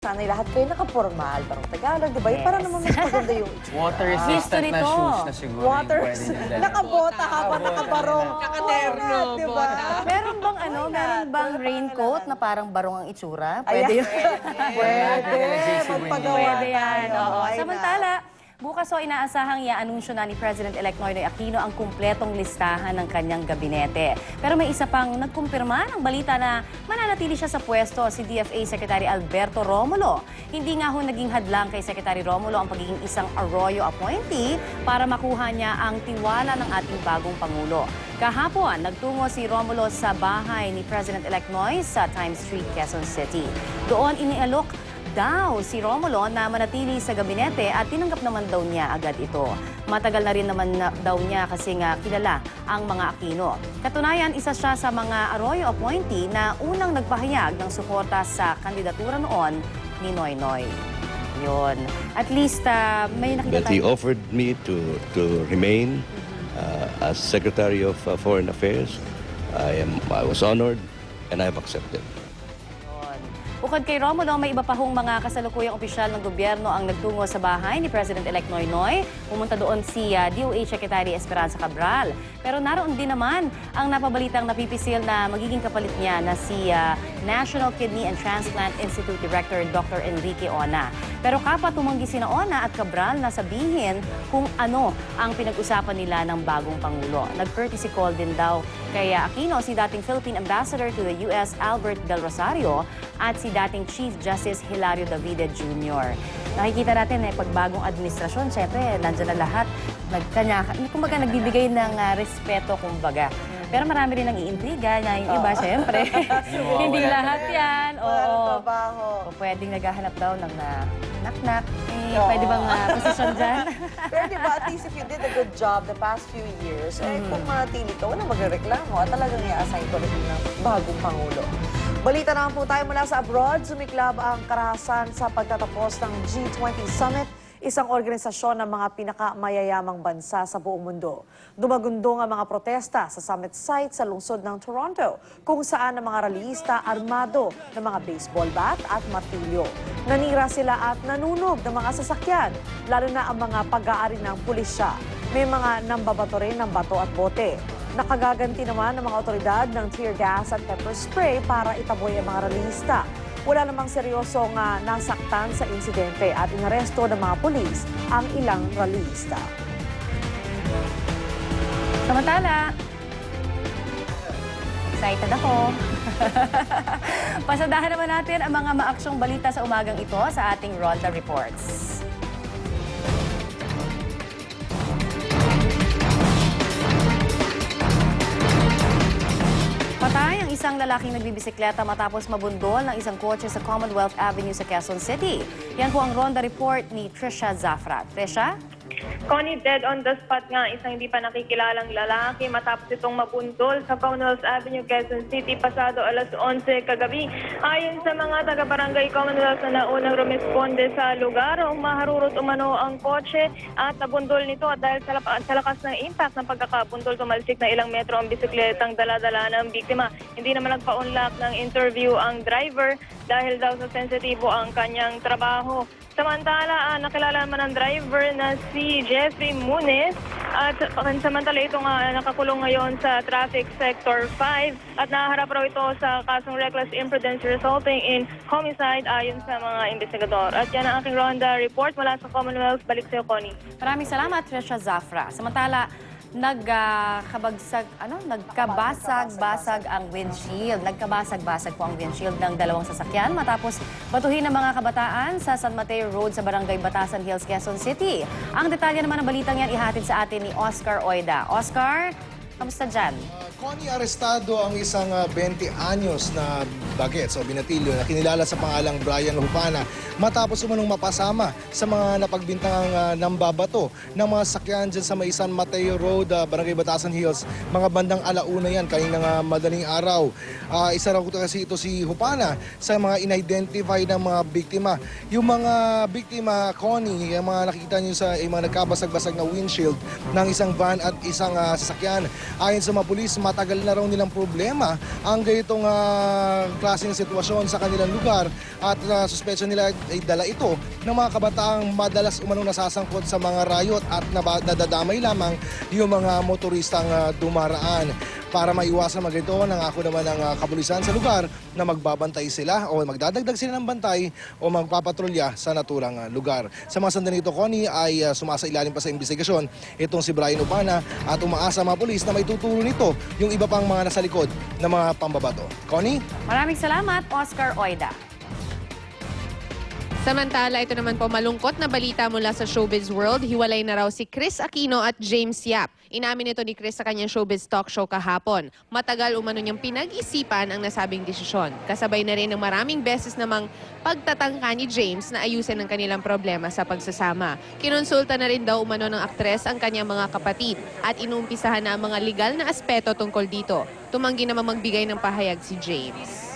Sana'y lahat kayo nakapormal, parang Tagalog, di ba? Yung parang naman mas maganda yung Water-resistant na shoes na siguro yung pwede nila. Nakabota habang nakabarong. Nakaterno, Di ba? bota. Meron bang raincoat na parang barong ang itsura? Ayan. Pwede yun. Pwede. JC Magpagawa Pwede yan. tayo. Oo. Ay, Samantala, bukas inaasahang i-anunsyo na ni President-elect Noynoy Aquino ang kumpletong listahan ng kanyang gabinete. Pero may isa pang nagkumpirma ng balita na mananatili siya sa pwesto, si DFA Secretary Alberto Romulo. Hindi nga ho naging hadlang kay Secretary Romulo ang pagiging isang Arroyo appointee para makuha niya ang tiwala ng ating bagong Pangulo. Kahapon, nagtungo si Romulo sa bahay ni President-elect Noy sa Times Street, Quezon City. Doon inialok daw si Romulo na manatili sa gabinete at tinanggap naman daw niya agad ito. Matagal na rin naman daw niya kasi nga kilala ang mga Aquino. Katunayan, isa siya sa mga Arroyo appointee na unang nagpahayag ng suporta sa kandidatura noon ni Noynoy. Yun. At least may nakita But he tayo. offered me to remain as Secretary of Foreign Affairs. I was honored and I have accepted. Bukod kay Romulo, may iba pa hong mga kasalukuyang opisyal ng gobyerno ang nagtungo sa bahay ni President-elect Noynoy. Pumunta doon si DOH Secretary Esperanza Cabral. Pero naroon din naman ang napabalitang napipisil na magiging kapalit niya na si National Kidney and Transplant Institute Director Dr. Enrique Ona. Pero kapwa tumanggi sina Ona at Cabral na sabihin kung ano ang pinag-usapan nila ng bagong Pangulo. Nag-courtesy call din daw kay Aquino si dating Philippine Ambassador to the US Albert Del Rosario at si dating Chief Justice Hilario Davide Jr. Nakikita natin pag bagong administrasyon, syempre, nandiyan na lahat. Kumbaga, nagbibigay ng respeto, kumbaga. Pero marami rin ang iintriga na yung iba, syempre. Hindi lahat yan. Oo. Trabaho. O pwedeng naghahanap daw ng knock-knock. Pwede bang posisyon dyan? Pero di ba, at least if you did a good job the past few years, kung manatili ka, wala magreklamo at talagang i-assign ko rin ng bagong Pangulo. Balita naman po tayo mula sa abroad. Sumiklab ang karahasan sa pagtatapos ng G20 Summit, isang organisasyon ng mga pinakamayayamang bansa sa buong mundo. Dumagundong ang mga protesta sa summit site sa lungsod ng Toronto, kung saan ang mga rallyista armado ng mga baseball bat at martilyo. Nanira sila at nanunog ng mga sasakyan, lalo na ang mga pag-aari ng pulisya. May mga nambabato rin ng bato at bote. Nakagaganti naman ng mga otoridad ng tear gas at pepper spray para itaboy ang mga rallyista. Wala namang seryosong nasaktan sa insidente at inaresto ng mga pulis ang ilang rallyista. Samantala, excited ako. Pasadahan naman natin ang mga maaksyong balita sa umagang ito sa ating Ronda Reports. Patay ang isang lalaking nagbibisikleta matapos mabundol ng isang kotse sa Commonwealth Avenue sa Quezon City. Yan po ang Ronda Report ni Trisha Zafra. Trisha? Connie, dead on the spot nga isang hindi pa nakikilalang lalaki matapos itong mabundol sa Commonwealth Avenue, Quezon City pasado alas 11 kagabi. Ayon sa mga taga-barangay Commonwealth na naunang rumisponde sa lugar, maharurot umano ang kotse at nabundol nito at dahil sa lakas ng impact ng pagkakabundol, tumalsik na ilang metro ang bisikletang dala-dala ng biktima. Hindi naman nagpa-unlock ng interview ang driver dahil daw sa sensitibo ang kanyang trabaho. Samantala, nakilala naman ang driver na si Jeffrey Muniz at samantala ito nga nakakulong ngayon sa Traffic Sector 5 at naharap raw ito sa kasong reckless imprudence resulting in homicide ayon sa mga investigador. At yan ang aking Ronda Report mula sa Commonwealth. Balik sa'yo, Connie. Maraming salamat, Trisha Zafra. Samantala, nagkabasag ang windshield. Nagkabasag-basag po ang windshield ng dalawang sasakyan matapos batuhin ng mga kabataan sa San Mateo Road sa Barangay Batasan Hills, Quezon City. Ang detalye naman ng balitang yan ihatid sa atin ni Oscar Oida. Oscar, kamusta dyan? Connie, arestado ang isang 20 anyos na bagets o binatilyo na kinilala sa pangalang Brian Hupana matapos umanong mapasama sa mga napagbintangang nambabato ng mga sakyan dyan sa may San Mateo Road, Barangay Batasan Hills. Mga bandang alauna yan, kaninang madaling araw. Isa raw kasi ito si Hupana sa mga in-identify ng mga biktima. Yung mga biktima, Connie, yung mga nakikita nyo sa mga nagkabasag-basag na windshield ng isang van at isang sasakyan. Ayon sa mga pulis, matagal na raw nilang problema ang ganitong klaseng sitwasyon sa kanilang lugar at suspetsyon nila ay dala ito ng mga kabataang madalas umanong nasasangkot sa mga riot at nadadamay lamang yung mga motoristang dumaraan. Para maiwasan magito, nangako naman ng kapulisan sa lugar na magbabantay sila o magdadagdag sila ng bantay o magpapatrolya sa naturang lugar. Sa mga sandali ito, Connie, ay sumasailalim pa sa investigasyon itong si Brian Upana at umaasa mga pulis na may tuturo nito yung iba pang mga nasa likod ng mga pambabato. Connie? Maraming salamat, Oscar Oida. Samantala, ito naman po malungkot na balita mula sa showbiz world. Hiwalay na raw si Chris Aquino at James Yap. Inamin ito ni Chris sa kanyang showbiz talk show kahapon. Matagal umano niyang pinag-isipan ang nasabing desisyon. Kasabay na rin ng maraming beses namang pagtatangka ni James na ayusin ang kanilang problema sa pagsasama. Kinonsulta na rin daw umano ng aktres ang kanyang mga kapatid at inumpisahan na ang mga legal na aspeto tungkol dito. Tumanggi naman magbigay ng pahayag si James.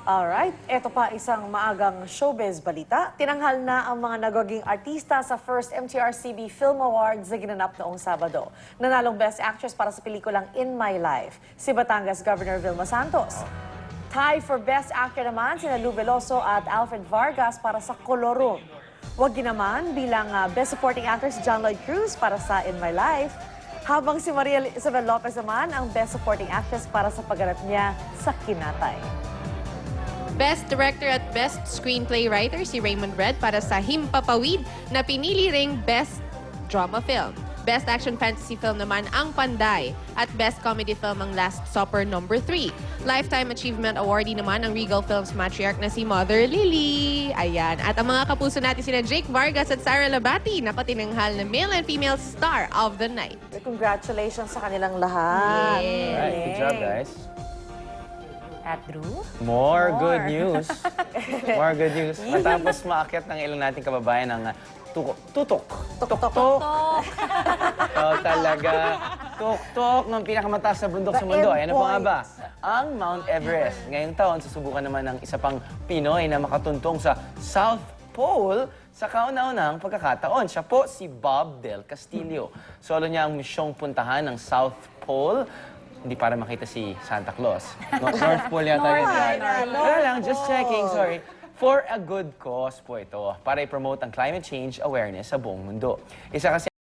Alright, eto pa isang maagang showbiz balita. Tinanghal na ang mga nagaging artista sa first MTRCB Film Awards na ginanap noong Sabado. Nanalong Best Actress para sa pelikulang In My Life, si Batangas Governor Vilma Santos. Tie for Best Actor naman sina Lou Veloso at Alfred Vargas para sa Colorum. Wag naman bilang Best Supporting Actor si John Lloyd Cruz para sa In My Life. Habang si Maria Isabel Lopez naman ang Best Supporting Actress para sa pagganap niya sa Kinatay. Best Director at Best Screenplay Writer si Raymond Red para sa Himpapawid na pinili ring Best Drama Film. Best Action Fantasy Film naman ang Panday at Best Comedy Film ang Last Supper No. 3. Lifetime Achievement Awardee naman ang Regal Films matriarch na si Mother Lily. Ayan. At ang mga kapuso natin sina Jake Vargas at Sarah Labati na patinanghal na male and female star of the night. Congratulations sa kanilang lahat. Yes. Alright, good job, guys. At Drew? More good news. More good news. Matapos maakyat ng ilan nating kababayan ng tutok. Tok-tok. Oh, talaga. Tuk-tuk ng pinakamataas na bundok sa mundo. Ano po nga ba? Ang Mount Everest. Ngayong taon, susubukan naman ng isa pang Pinoy na makatuntong sa South Pole sa kauna-unahang pagkakataon. Siya po si Bob Del Castillo. Solo niya ang misyong puntahan ng South Pole. Hindi para makita si Santa Claus. North Pole yata yun. Wala lang, just checking, sorry. For a good cause po ito, para i-promote ang climate change awareness sa buong mundo. Isa kasi